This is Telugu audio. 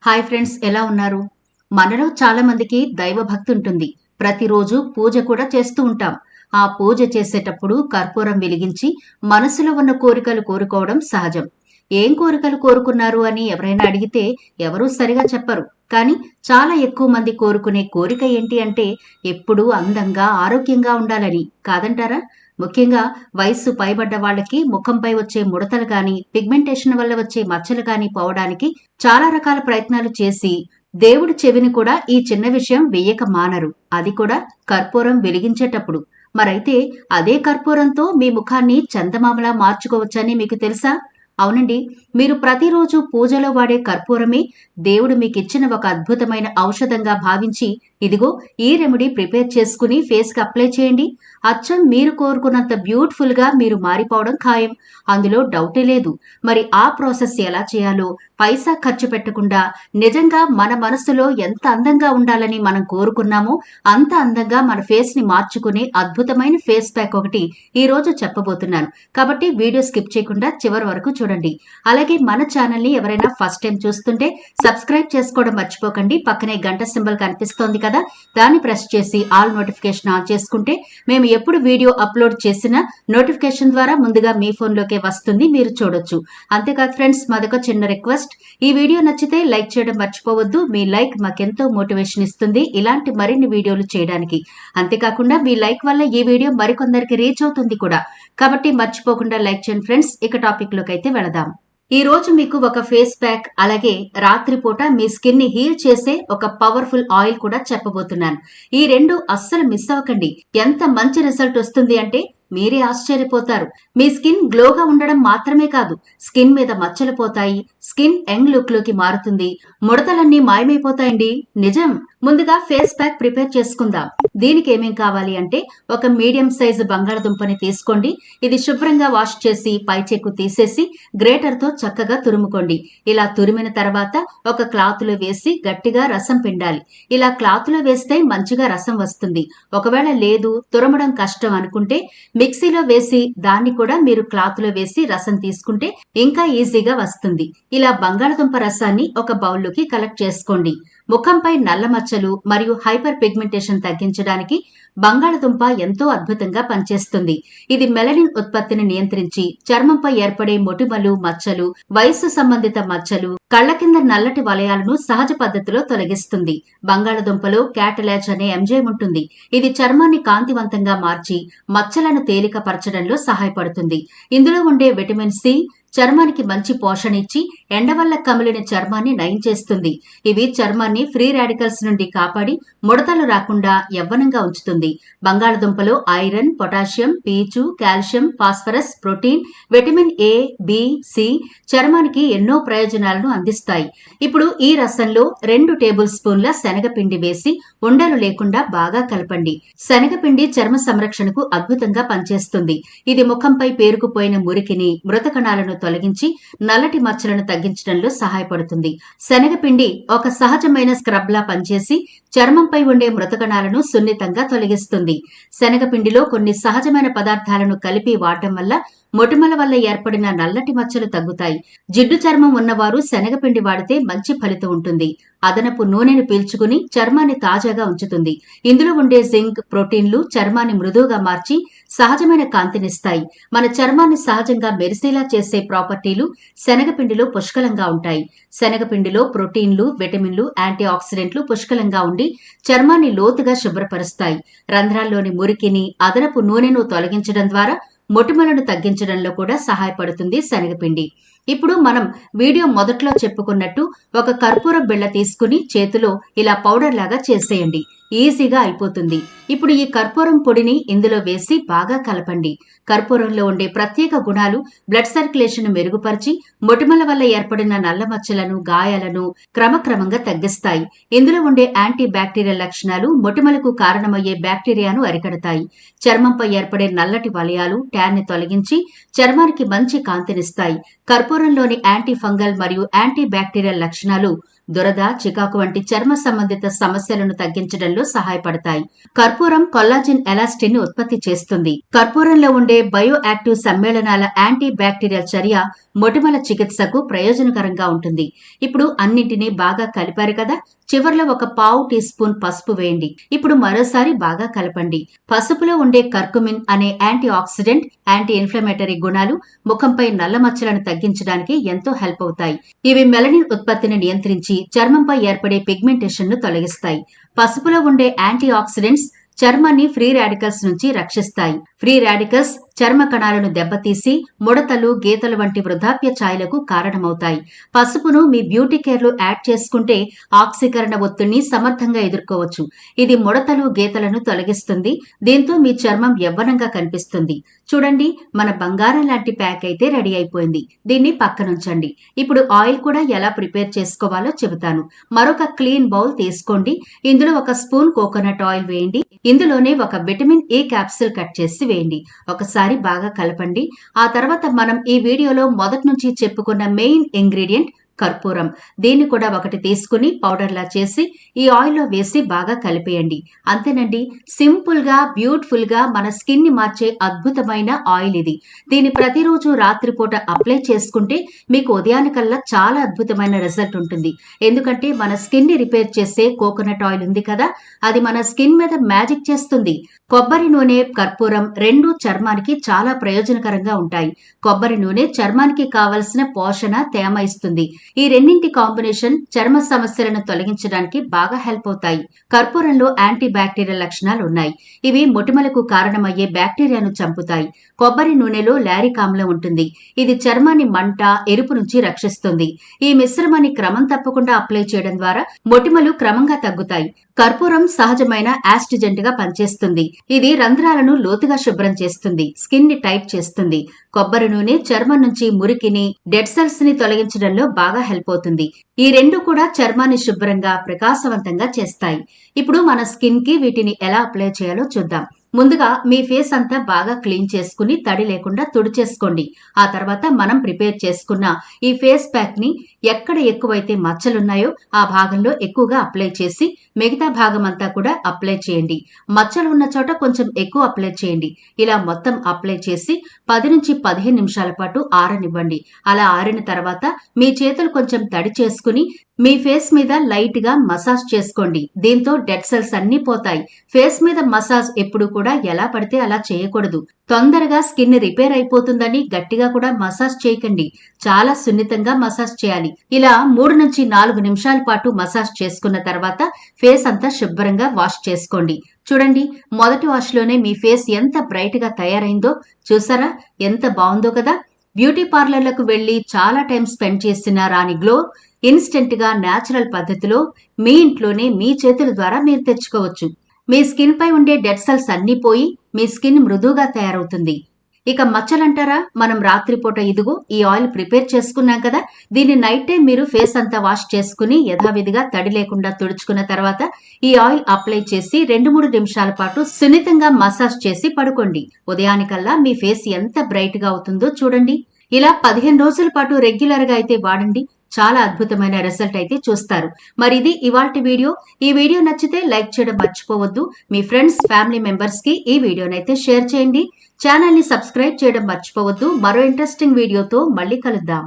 హాయ్ ఫ్రెండ్స్, ఎలా ఉన్నారు? మనలో చాలా మందికి దైవ భక్తి ఉంటుంది. ప్రతిరోజు పూజ కూడా చేస్తూ ఉంటాం. ఆ పూజ చేసేటప్పుడు కర్పూరం వెలిగించి మనసులో ఉన్న కోరికలు కోరుకోవడం సహజం. ఏం కోరికలు కోరుకున్నారు అని ఎవరైనా అడిగితే ఎవరూ సరిగా చెప్పరు. కానీ చాలా ఎక్కువ మంది కోరుకునే కోరిక ఏంటి అంటే ఎప్పుడూ అందంగా, ఆరోగ్యంగా ఉండాలని. కాదంటారా? ముఖ్యంగా వయస్సు పైబడ్డ వాళ్ళకి ముఖంపై వచ్చే ముడతలు గాని, పిగ్మెంటేషన్ వల్ల వచ్చే మచ్చలు గాని పోవడానికి చాలా రకాల ప్రయత్నాలు చేసి, దేవుడి చెవిని కూడా ఈ చిన్న విషయం వెయ్యక మానరు. అది కూడా కర్పూరం వెలిగించేటప్పుడు. మరైతే అదే కర్పూరంతో మీ ముఖాన్ని చందమామలా మార్చుకోవచ్చని మీకు తెలుసా? అవునండి. మీరు ప్రతిరోజు పూజలో వాడే కర్పూరమే దేవుడు మీకిచ్చిన ఒక అద్భుతమైన ఔషధంగా భావించి, ఇదిగో ఈ రెమెడీ ప్రిపేర్ చేసుకుని ఫేస్‌కి అప్లై చేయండి. అచ్చం మీరు కోరుకున్నంత బ్యూటిఫుల్‌గా మీరు మారిపోవడం ఖాయం. అందులో డౌటే లేదు. మరి ఆ ప్రాసెస్ ఎలా చేయాలో, పైసా ఖర్చు పెట్టకుండా నిజంగా మన మనసులో ఎంత అందంగా ఉండాలని మనం కోరుకున్నామో, అంత అందంగా మన ఫేస్‌ని మార్చుకునే అద్భుతమైన ఫేస్ ప్యాక్ ఒకటి ఈరోజు చెప్పబోతున్నాను. కాబట్టి వీడియో స్కిప్ చేయకుండా చివరి వరకు చూడండి. అలాగే మన ఛానల్‌ని ఎవరైనా ఫస్ట్ టైం చూస్తుంటే సబ్స్క్రైబ్ చేసుకోవడం మర్చిపోకండి. పక్కనే గంట సింబల్ కనిపిస్తోంది కదా, దాన్ని ప్రెస్ చేసి ఆల్ నోటిఫికేషన్ ఆన్ చేసుకుంటే మేము ఎప్పుడు వీడియో అప్లోడ్ చేసినా నోటిఫికేషన్ ద్వారా ముందుగా మీ ఫోన్లోకే వస్తుంది, మీరు చూడొచ్చు. అంతేకాదు ఫ్రెండ్స్, మాదొక చిన్న రిక్వెస్ట్. ఈ వీడియో నచ్చితే లైక్ చేయడం మర్చిపోవద్దు. మీ లైక్ మాకెంతో మోటివేషన్ ఇస్తుంది ఇలాంటి మరిన్ని వీడియోలు చేయడానికి. అంతేకాకుండా మీ లైక్ వల్ల ఈ వీడియో మరికొందరికి రీచ్ అవుతుంది కూడా. కాబట్టి మర్చిపోకుండా లైక్ చేయండి ఫ్రెండ్స్. ఇక టాపిక్ లోకి అయితే వెళదాం. ఈ రోజు మీకు ఒక ఫేస్ ప్యాక్, అలాగే రాత్రిపూట మీ స్కిన్ ని హీల్ చేసే ఒక పవర్ఫుల్ ఆయిల్ కూడా చెప్పబోతున్నాను. ఈ రెండు అస్సలు మిస్ అవ్వకండి. ఎంత మంచి రిజల్ట్ వస్తుంది అంటే మీరే ఆశ్చర్యపోతారు. మీ స్కిన్ గ్లోగా ఉండడం మాత్రమే కాదు, స్కిన్ మీద మచ్చలు పోతాయి, స్కిన్ యంగ్ లుక్ లోకి మారుతుంది, ముడతలన్నీ మాయమైపోతాయండి. నిజం. ముందుగా ఫేస్ ప్యాక్ ప్రిపేర్ చేసుకుందాం. దీనికి ఏమేం కావాలి అంటే ఒక మీడియం సైజు బంగాళదుంపని తీసుకోండి. ఇది శుభ్రంగా వాష్ చేసి పై చెక్కు తీసేసి గ్రేటర్ తో చక్కగా తురుముకోండి. ఇలా తురిమిన తర్వాత ఒక క్లాత్ లో వేసి గట్టిగా రసం పిండాలి. ఇలా క్లాత్ లో వేస్తే మంచిగా రసం వస్తుంది. ఒకవేళ లేదు, తురమడం కష్టం అనుకుంటే మిక్సీలో వేసి దాన్ని కూడా మీరు క్లాత్ లో వేసి రసం తీసుకుంటే ఇంకా ఈజీగా వస్తుంది. ఇలా బంగాళదుంప రసాన్ని ఒక బౌల్లోకి కలెక్ట్ చేసుకోండి. ముఖంపై నల్ల మచ్చలు మరియు హైపర్ పిగ్మెంటేషన్ తగ్గించడానికి బంగాళదుంప ఎంతో అద్భుతంగా పనిచేస్తుంది. ఇది మెలనిన్ ఉత్పత్తిని నియంత్రించి చర్మంపై ఏర్పడే మొటిమలు, మచ్చలు, వయస్సు సంబంధిత మచ్చలు, కళ్ల కింద నల్లటి వలయాలను సహజ పద్ధతిలో తొలగిస్తుంది. బంగాళదుంపలో క్యాటలాచ్ అనే ఎంజైమ్ ఉంటుంది. ఇది చర్మాన్ని కాంతివంతంగా మార్చి మచ్చలను తేలికపరచడంలో సహాయపడుతుంది. ఇందులో ఉండే విటమిన్ సి చర్మానికి మంచి పోషణ ఇచ్చి ఎండ వల్ల కమిలిన చర్మాన్ని నయం చేస్తుంది. ఇవి చర్మాన్ని ఫ్రీ రాడికల్స్ నుండి కాపాడి ముడతలు రాకుండా యవ్వనంగా ఉంచుతుంది. బంగాళదుంపలో ఐరన్, పొటాషియం, పీచు, calcium, phosphorus, protein, vitamin A, B, C చర్మానికి ఎన్నో ప్రయోజనాలను అందిస్తాయి. ఇప్పుడు ఈ రసంలో 2 టేబుల్ స్పూన్ల శనగపిండి వేసి ఉండలు లేకుండా బాగా కలపండి. శనగపిండి చర్మ సంరక్షణకు అద్భుతంగా పనిచేస్తుంది. ఇది ముఖంపై పేరుకుపోయిన మురికిని, మృత కణాలను తొలగించి నల్లటి మచ్చలను తగ్గించడంలో సహాయపడుతుంది. శనగపిండి ఒక సహజమైన స్క్రబ్ లా పనిచేసి చర్మంపై ఉండే మృతకణాలను సున్నితంగా తొలగిస్తుంది. శనగపిండిలో కొన్ని సహజమైన పదార్థాలను కలిపి వాడటం వల్ల మొటిమల వల్ల ఏర్పడిన నల్లటి మచ్చలు తగ్గుతాయి. జిడ్డు చర్మం ఉన్నవారు శనగపిండి వాడితే మంచి ఫలితం ఉంటుంది. అదనపు నూనెను పీల్చుకుని చర్మాన్ని తాజాగా ఉంచుతుంది. ఇందులో ఉండే జింక్, ప్రోటీన్లు చర్మాన్ని మృదువుగా మార్చి సహజమైన కాంతినిస్తాయి. మన చర్మాన్ని సహజంగా మెరిసేలా చేసే ప్రాపర్టీలు శనగపిండిలో పుష్కలంగా ఉంటాయి. శనగపిండిలో ప్రోటీన్లు, విటమిన్లు, యాంటీ ఆక్సిడెంట్లు పుష్కలంగా ఉండి చర్మాన్ని లోతుగా శుభ్రపరుస్తాయి. రంధ్రాల్లోని మురికిని, అదనపు నూనెను తొలగించడం ద్వారా మొటిమలను తగ్గించడంలో కూడా సహాయపడుతుంది శనగపిండి. ఇప్పుడు మనం వీడియో మొదట్లో చెప్పుకున్నట్టు ఒక కర్పూర బిళ్ళ తీసుకుని చేతిలో ఇలా పౌడర్ లాగా చేసేయండి. ఈజీగా అయిపోతుంది. ఇప్పుడు ఈ కర్పూరం పొడిని ఇందులో వేసి బాగా కలపండి. కర్పూరంలో ఉండే ప్రత్యేక గుణాలు బ్లడ్ సర్క్యులేషన్ మెరుగుపరిచి మొటిమల వల్ల ఏర్పడిన నల్ల మచ్చలను, గాయాలను క్రమక్రమంగా తగ్గిస్తాయి. ఇందులో ఉండే యాంటీ బ్యాక్టీరియల్ లక్షణాలు మొటిమలకు కారణమయ్యే బ్యాక్టీరియాను అరికడతాయి. చర్మంపై ఏర్పడే నల్లటి వలయాలు, ట్యాన్ ని తొలగించి చర్మానికి మంచి కాంతినిస్తాయి. కర్పూరంలోని యాంటీ ఫంగల్ మరియు యాంటీ బ్యాక్టీరియల్ లక్షణాలు దురద, చికాకు వంటి చర్మ సంబంధిత సమస్యలను తగ్గించడంలో పెరగడంలో సహాయపడతాయి. కర్పూరం కొల్లాజిన్ ఎలాస్టిన్ ని ఉత్పత్తి చేస్తుంది. కర్పూరంలో ఉండే బయో యాక్టివ్ సమ్మేళనాల యాంటీ బ్యాక్టీరియల్ చర్య మొటిమల చికిత్సకు ప్రయోజనకరంగా ఉంటుంది. ఇప్పుడు అన్నింటినీ బాగా కలిపారు కదా, చివర్లో ఒక పావు టీ స్పూన్ పసుపు వేయండి. ఇప్పుడు మరోసారి బాగా కలపండి. పసుపులో ఉండే కర్కుమిన్ అనే యాంటీ ఆక్సిడెంట్, యాంటీ ఇన్ఫ్లమేటరీ గుణాలు ముఖంపై నల్ల మచ్చలను తగ్గించడానికి ఎంతో హెల్ప్ అవుతాయి. ఇవి మెలనిన్ ఉత్పత్తిని నియంత్రించి చర్మంపై ఏర్పడే పిగ్మెంటేషన్ ను తొలగిస్తాయి. పసుపులో ఉండే యాంటీ ఆక్సిడెంట్స్ చర్మాన్ని ఫ్రీ రాడికల్స్ నుంచి రక్షిస్తాయి. ఫ్రీ రాడికల్స్ చర్మ కణాలను దెబ్బతీసి ముడతలు, గీతలు వంటి వృద్ధాప్య ఛాయలకు కారణమవుతాయి. పసుపును మీ బ్యూటీ కేర్ లో యాడ్ చేసుకుంటే ఆక్సీకరణ ఒత్తిడిని సమర్థంగా ఎదుర్కోవచ్చు. ఇది ముడతలు, గీతలను తొలగిస్తుంది. దీంతో మీ చర్మం యవ్వనంగా కనిపిస్తుంది. చూడండి, మన బంగారం లాంటి ప్యాక్ అయితే రెడీ అయిపోయింది. దీన్ని పక్కనుంచండి. ఇప్పుడు ఆయిల్ కూడా ఎలా ప్రిపేర్ చేసుకోవాలో చెబుతాను. మరొక క్లీన్ బౌల్ తీసుకోండి. ఇందులో ఒక స్పూన్ కోకోనట్ ఆయిల్ వేయండి. ఇందులోనే ఒక విటమిన్ ఏ క్యాప్సూల్ కట్ చేసి వేయండి. ఒకసారి బాగా కలపండి. ఆ తర్వాత మనం ఈ వీడియోలో మొదటి నుంచి చెప్పుకున్న మెయిన్ ఇంగ్రీడియంట్ కర్పూరం, దీన్ని కూడా ఒకటి తీసుకుని పౌడర్లా చేసి ఈ ఆయిల్లో వేసి బాగా కలిపేయండి. అంతేనండి, సింపుల్ గా బ్యూటిఫుల్ గా మన స్కిన్ ని మార్చే అద్భుతమైన ఆయిల్ ఇది. దీన్ని ప్రతిరోజు రాత్రిపూట అప్లై చేసుకుంటే మీకు ఉదయానికల్లా చాలా అద్భుతమైన రిజల్ట్ ఉంటుంది. ఎందుకంటే మన స్కిన్ ని రిపేర్ చేసే కోకోనట్ ఆయిల్ ఉంది కదా, అది మన స్కిన్ మీద మ్యాజిక్ చేస్తుంది. కొబ్బరి నూనె, కర్పూరం రెండూ చర్మానికి చాలా ప్రయోజనకరంగా ఉంటాయి. కొబ్బరి నూనె చర్మానికి కావలసిన పోషణ, తేమ ఇస్తుంది. ఈ రెండింటి కాంబినేషన్ చర్మ సమస్యలను తొలగించడానికి బాగా హెల్ప్ అవుతాయి. కర్పూరంలో యాంటీ బ్యాక్టీరియల్ లక్షణాలు ఉన్నాయి. ఇవి మొటిమలకు కారణమయ్యే బ్యాక్టీరియాను చంపుతాయి. కొబ్బరి నూనెలో లారిక్ ఆమ్లం ఉంటుంది. ఇది చర్మాన్ని మంట, ఎరుపు నుంచి రక్షిస్తుంది. ఈ మిశ్రమాన్ని క్రమం తప్పకుండా అప్లై చేయడం ద్వారా మొటిమలు క్రమంగా తగ్గుతాయి. కర్పూరం సహజమైన యాస్టిజెంట్ గా పనిచేస్తుంది. ఇది రంధ్రాలను లోతుగా శుభ్రం చేస్తుంది, స్కిన్ ని టైట్ చేస్తుంది. కొబ్బరి నూనె చర్మం నుంచి మురికిని, డెడ్ సెల్స్ ని తొలగించడంలో బాగా హెల్ప్ అవుతుంది. ఈ రెండు కూడా చర్మాన్ని శుభ్రంగా, ప్రకాశవంతంగా చేస్తాయి. ఇప్పుడు మన స్కిన్ కి వీటిని ఎలా అప్లై చేయాలో చూద్దాం. ముందుగా మీ ఫేస్ అంతా బాగా క్లీన్ చేసుకుని తడి లేకుండా తుడిచేసుకోండి. ఆ తర్వాత మనం ప్రిపేర్ చేసుకున్న ఈ ఫేస్ ప్యాక్ ని ఎక్కడ ఎక్కువైతే మచ్చలున్నాయో ఆ భాగంలో ఎక్కువగా అప్లై చేసి మిగతా భాగం అంతా కూడా అప్లై చేయండి. మచ్చలు ఉన్న చోట కొంచెం ఎక్కువ అప్లై చేయండి. ఇలా మొత్తం అప్లై చేసి 10 నుంచి 15 నిమిషాల పాటు ఆరనివ్వండి. అలా ఆరిన తర్వాత మీ చేతులు కొంచెం తడి చేసుకుని మీ ఫేస్ మీద లైట్ గా మసాజ్ చేసుకోండి. దీంతో డెడ్ సెల్స్ అన్ని పోతాయి. ఫేస్ మీద మసాజ్ ఎప్పుడు కూడా ఎలా పడితే అలా చేయకూడదు. తొందరగా స్కిన్ రిపేర్ అయిపోతుందని గట్టిగా కూడా మసాజ్ చేయకండి. చాలా సున్నితంగా మసాజ్ చేయాలి. ఇలా 3 నుంచి 4 నిమిషాల పాటు మసాజ్ చేసుకున్న తర్వాత ఫేస్ అంతా శుభ్రంగా వాష్ చేసుకోండి. చూడండి, మొదటి వాష్ లోనే మీ ఫేస్ ఎంత బ్రైట్ గా తయారైందో చూసారా? ఎంత బాగుందో కదా. బ్యూటీ పార్లర్లకు వెళ్లి చాలా టైం స్పెండ్ చేసిన రాని గ్లో ఇన్స్టెంట్ గా న్యాచురల్ పద్ధతిలో మీ ఇంట్లోనే మీ చేతుల ద్వారా మీరు తెచ్చుకోవచ్చు. మీ స్కిన్ పై ఉండే డెడ్ సెల్స్ అన్ని పోయి మీ స్కిన్ మృదువుగా తయారవుతుంది. ఇక మచ్చలంటారా, మనం రాత్రిపూట ఇదిగో ఈ ఆయిల్ ప్రిపేర్ చేసుకున్నాం కదా, దీన్ని నైట్ టైం మీరు ఫేస్ అంతా వాష్ చేసుకుని యథావిధిగా తడి లేకుండా తుడుచుకున్న తర్వాత ఈ ఆయిల్ అప్లై చేసి 2-3 నిమిషాల పాటు సున్నితంగా మసాజ్ చేసి పడుకోండి. ఉదయానికల్లా మీ ఫేస్ ఎంత బ్రైట్ గా అవుతుందో చూడండి. ఇలా 15 రోజుల పాటు రెగ్యులర్ గా అయితే వాడండి. చాలా అద్భుతమైన రిజల్ట్ అయితే చూస్తారు. మరి ఇది ఇవాల్టి వీడియో. ఈ వీడియో నచ్చితే లైక్ చేయడం మర్చిపోవద్దు. మీ ఫ్రెండ్స్, ఫ్యామిలీ మెంబర్స్ కి ఈ వీడియోనైతే షేర్ చేయండి. ఛానల్ ని సబ్స్క్రైబ్ చేయడం మర్చిపోవద్దు. మరో ఇంట్రెస్టింగ్ వీడియోతో మళ్ళీ కలుద్దాం.